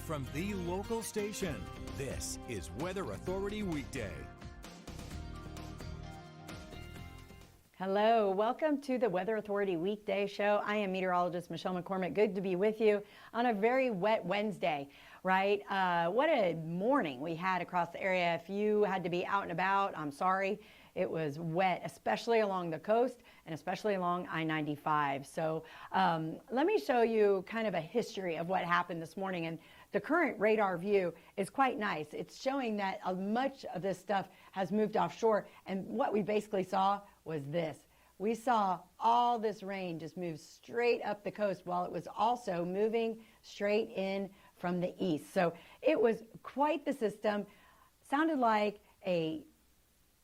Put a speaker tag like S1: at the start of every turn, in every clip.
S1: from the local station. This is Weather Authority Weekday.
S2: Hello, welcome to the Weather Authority Weekday Show. I am meteorologist Michelle McCormick. Good to be with you on a very wet Wednesday, right? What a morning we had across the area. If you had to be out and about, I'm sorry. It was wet, especially along the coast and especially along I-95. So let me show you kind of a history of what happened this morning. And the current radar view is quite nice. It's showing that much of this stuff has moved offshore. And what we basically saw was this. We saw all this rain just move straight up the coast while it was also moving straight in from the east. So it was quite the system. Sounded like a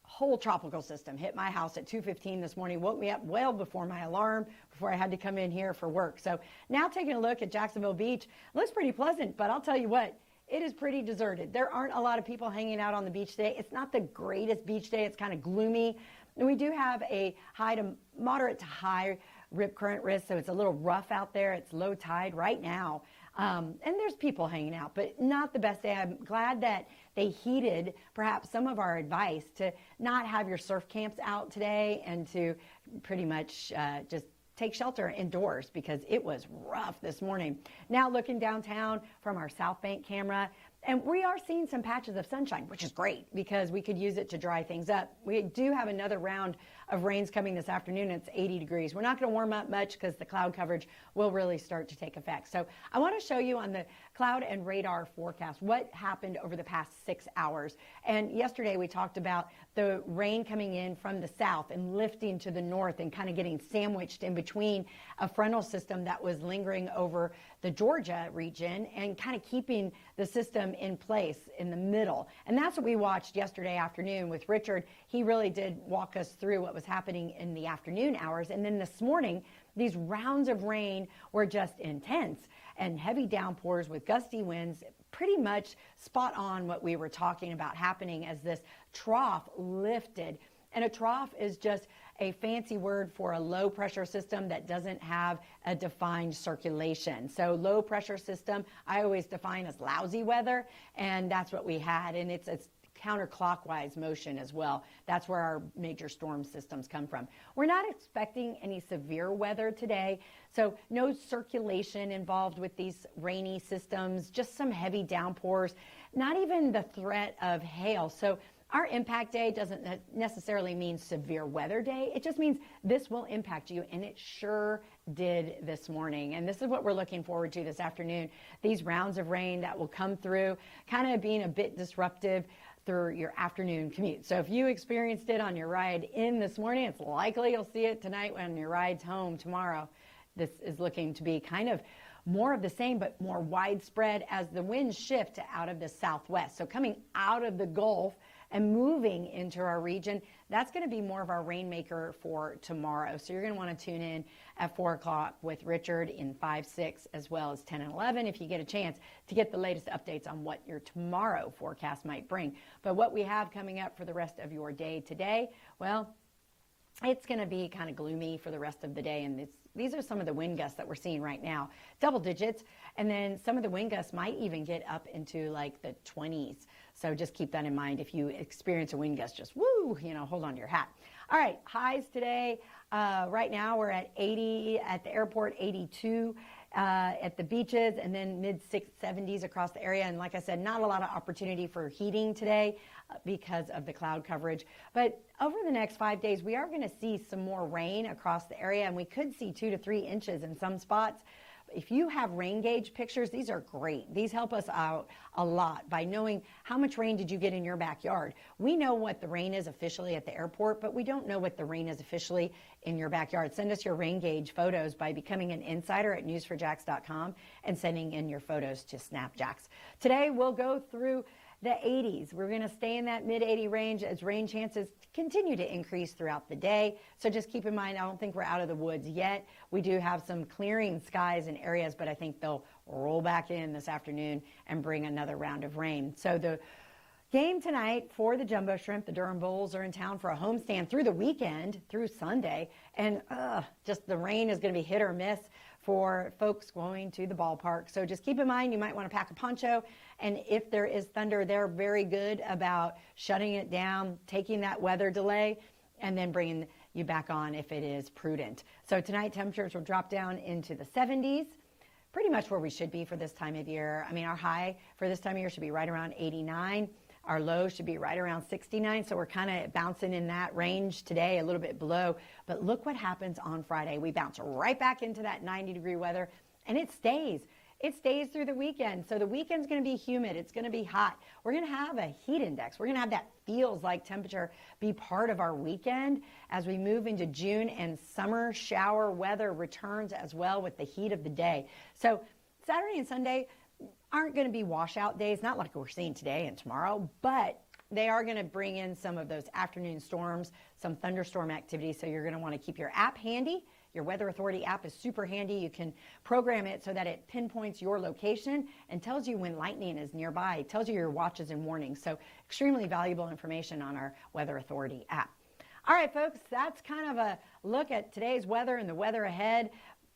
S2: whole tropical system hit my house at 2:15 this morning, woke me up well before my alarm, before I had to come in here for work. So now taking a look at Jacksonville Beach, looks pretty pleasant, but I'll tell you what, it is pretty deserted. There aren't a lot of people hanging out on the beach today. It's not the greatest beach day. It's kind of gloomy. And we do have a high to moderate to high rip current risk, so it's a little rough out there. It's low tide right now. And there's people hanging out, but not the best day. I'm glad that they heeded perhaps some of our advice to not have your surf camps out today and to pretty much just take shelter indoors because it was rough this morning. Now looking downtown from our South Bank camera, and we are seeing some patches of sunshine, which is great because we could use it to dry things up. We do have another round of rains coming this afternoon. It's 80 degrees. We're not going to warm up much because the cloud coverage will really start to take effect. So I want to show you on the cloud and radar forecast what happened over the past 6 hours. And yesterday we talked about the rain coming in from the south and lifting to the north and kind of getting sandwiched in between a frontal system that was lingering over the Georgia region and kind of keeping the system in place in the middle. And that's what we watched yesterday afternoon with Richard. He really did walk us through what was happening in the afternoon hours. And then this morning, these rounds of rain were just intense and heavy downpours with gusty winds, pretty much spot on what we were talking about happening as this trough lifted. And a trough is just a fancy word for a low pressure system that doesn't have a defined circulation. So low pressure system, I always define as lousy weather, and that's what we had. And it's counterclockwise motion as well. That's where our major storm systems come from. We're not expecting any severe weather today, so no circulation involved with these rainy systems, just some heavy downpours, not even the threat of hail. So our impact day doesn't necessarily mean severe weather day. It just means this will impact you, and it sure did this morning. And this is what we're looking forward to this afternoon. These rounds of rain that will come through, kind of being a bit disruptive through your afternoon commute. So if you experienced it on your ride in this morning, it's likely you'll see it tonight when your ride's home tomorrow. This is looking to be kind of more of the same, but more widespread as the winds shift out of the southwest. So coming out of the Gulf and moving into our region, that's going to be more of our rainmaker for tomorrow. So you're going to want to tune in at 4 o'clock with Richard in 5, 6, as well as 10 and 11 if you get a chance to get the latest updates on what your tomorrow forecast might bring. But what we have coming up for the rest of your day today, well, it's going to be kind of gloomy for the rest of the day, and these are some of the wind gusts that we're seeing right now, double digits, and then some of the wind gusts might even get up into like the 20s. So just keep that in mind. If you experience a wind gust, just woo, hold on to your hat. All right, highs today. Right now we're at 80 at the airport, 82 at the beaches, and then mid-70s across the area. And like I said, not a lot of opportunity for heating today because of the cloud coverage. But over the next 5 days, we are going to see some more rain across the area, and we could see 2 to 3 inches in some spots. If you have rain gauge pictures, these are great. These help us out a lot by knowing how much rain did you get in your backyard. We know what the rain is officially at the airport, but we don't know what the rain is officially in your backyard. Send us your rain gauge photos by becoming an insider at news4jax.com and sending in your photos to Snapjacks. Today, we'll go through the 80s. We're going to stay in that mid-80 range as rain chances continue to increase throughout the day. So just keep in mind, I don't think we're out of the woods yet. We do have some clearing skies in areas, but I think they'll roll back in this afternoon and bring another round of rain. So the game tonight for the Jumbo Shrimp, the Durham Bulls are in town for a homestand through the weekend, through Sunday. And just the rain is going to be hit or miss for folks going to the ballpark. So just keep in mind, you might want to pack a poncho. And if there is thunder, they're very good about shutting it down, taking that weather delay, and then bringing you back on if it is prudent. So tonight, temperatures will drop down into the 70s, pretty much where we should be for this time of year. I mean, our high for this time of year should be right around 89. Our low should be right around 69. So we're kind of bouncing in that range today, a little bit below. But look what happens on Friday. We bounce right back into that 90-degree weather, and it stays. It stays through the weekend. So the weekend's going to be humid. It's going to be hot. We're going to have a heat index. We're going to have that feels like temperature be part of our weekend as we move into June, and summer shower weather returns as well with the heat of the day. So Saturday and Sunday aren't going to be washout days, not like we're seeing today and tomorrow, but they are going to bring in some of those afternoon storms, some thunderstorm activity. So you're going to want to keep your app handy. Your Weather Authority app is super handy. You can program it so that it pinpoints your location and tells you when lightning is nearby. It tells you your watches and warnings. So extremely valuable information on our Weather Authority app. All right, folks, that's kind of a look at today's weather and the weather ahead.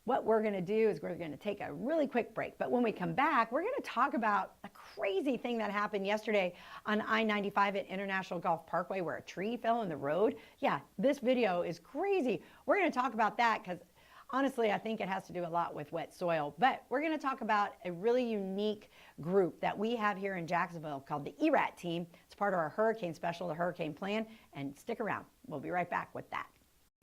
S2: What we're going to do is we're going to take a really quick break. But when we come back, we're going to talk about a crazy thing that happened yesterday on I-95 at International Golf Parkway where a tree fell in the road. Yeah, this video is crazy. We're going to talk about that because honestly, I think it has to do a lot with wet soil. But we're going to talk about a really unique group that we have here in Jacksonville called the ERAT team. It's part of our hurricane special, the hurricane plan. And stick around. We'll be right back with that.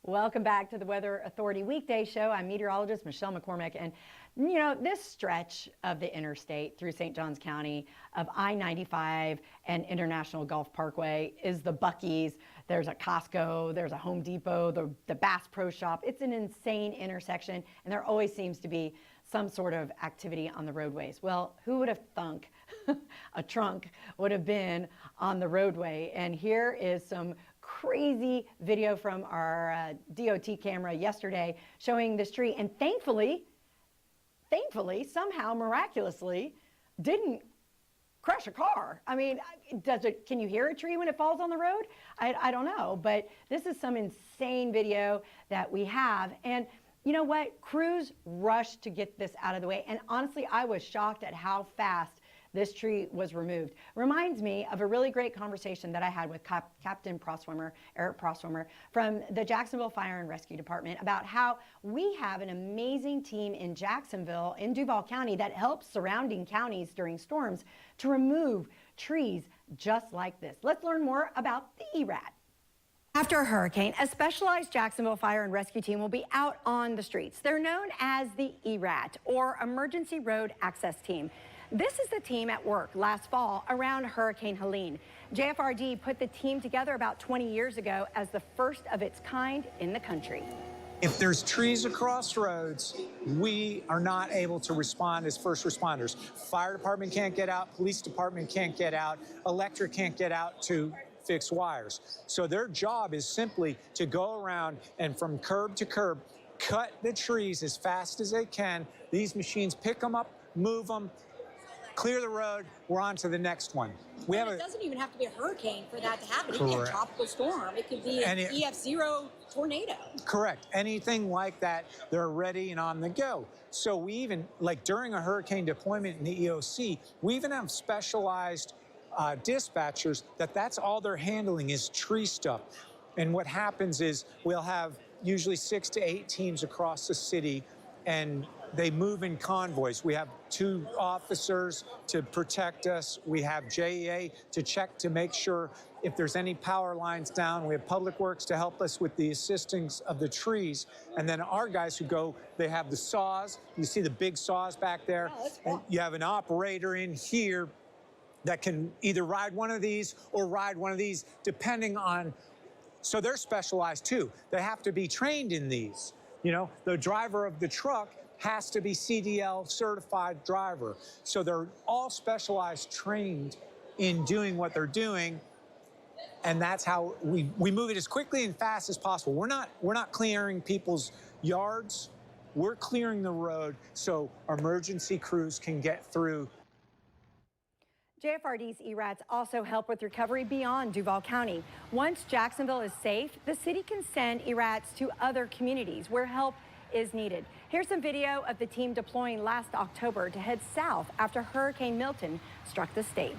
S2: Welcome back to the Weather Authority Weekday Show. I'm meteorologist Michelle McCormick, and you know, this stretch of the interstate through St. Johns County of I-95 and International Golf Parkway is the Buc-ee's. There's a Costco, there's a Home Depot, the Bass Pro Shop. It's an insane intersection, and there always seems to be some sort of activity on the roadways. Well, who would have thunk a trunk would have been on the roadway? And here is some crazy video from our DOT camera yesterday showing this tree, and thankfully, somehow, miraculously, didn't crush a car. I mean, can you hear a tree when it falls on the road? I don't know, but this is some insane video that we have. And you know what? Crews rushed to get this out of the way. And honestly, I was shocked at how fast this tree was removed. Reminds me of a really great conversation that I had with Captain Proswimmer, Eric Proswimmer, from the Jacksonville Fire and Rescue Department about how we have an amazing team in Jacksonville, in Duval County, that helps surrounding counties during storms to remove trees just like this. Let's learn more about the ERAT. After a hurricane, a specialized Jacksonville Fire and Rescue team will be out on the streets. They're known as the ERAT, or Emergency Road Access Team. This is the team at work last fall around Hurricane Helene. JFRD put the team together about 20 years ago as the first of its kind in the country.
S3: If there's trees across roads, we are not able to respond as first responders. Fire department can't get out, police department can't get out, electric can't get out to fix wires. So their job is simply to go around and from curb to curb, cut the trees as fast as they can. These machines pick them up, move them, clear the road, we're on to the next one.
S4: It doesn't even have to be a hurricane for that to happen. It could be a tropical storm. It could be an EF0 tornado.
S3: Correct. Anything like that, they're ready and on the go. So we even, like during a hurricane deployment in the EOC, we even have specialized dispatchers that's all they're handling is tree stuff. And what happens is we'll have usually 6 to 8 teams across the city, and they move in convoys. We have 2 officers to protect us. We have JEA to check to make sure if there's any power lines down. We have Public Works to help us with the assistance of the trees. And then our guys who go, they have the saws. You see the big saws back there. And you have an operator in here that can either ride one of these or ride one of these, depending on, so they're specialized too. They have to be trained in these. You know, the driver of the truck has to be CDL certified driver. So they're all specialized, trained in doing what they're doing. And that's how we move it as quickly and fast as possible. We're not clearing people's yards. We're clearing the road so emergency crews can get through.
S2: JFRD's ERATs also help with recovery beyond Duval County. Once Jacksonville is safe, the city can send ERATs to other communities where help is needed. Here's some video of the team deploying last October to head south after Hurricane Milton struck the state.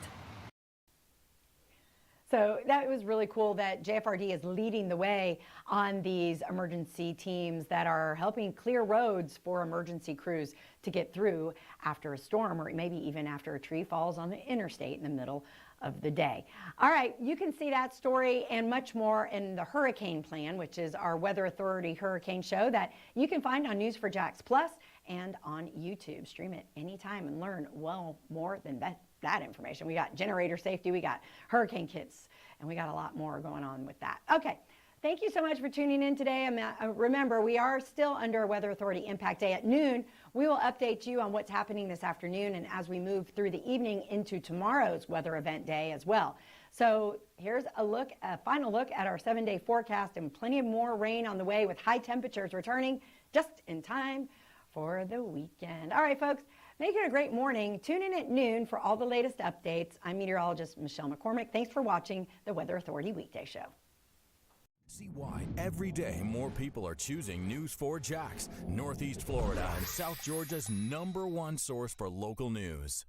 S2: So that was really cool that JFRD is leading the way on these emergency teams that are helping clear roads for emergency crews to get through after a storm, or maybe even after a tree falls on the interstate in the middle of the day. All right, you can see that story and much more in the Hurricane Plan, which is our Weather Authority Hurricane Show that you can find on News4Jax Plus and on YouTube. Stream it anytime and learn well more than that information. We got generator safety, we got hurricane kits, and we got a lot more going on with that. Okay, thank you so much for tuning in today. Remember, we are still under Weather Authority Impact Day at noon. We will update you on what's happening this afternoon and as we move through the evening into tomorrow's weather event day as well. So here's a final look at our 7-day forecast, and plenty more rain on the way with high temperatures returning just in time for the weekend. All right, folks, make it a great morning. Tune in at noon for all the latest updates. I'm meteorologist Michelle McCormick. Thanks for watching the Weather Authority Weekday Show.
S1: See why every day more people are choosing News4Jax, Northeast Florida and South Georgia's #1 source for local news.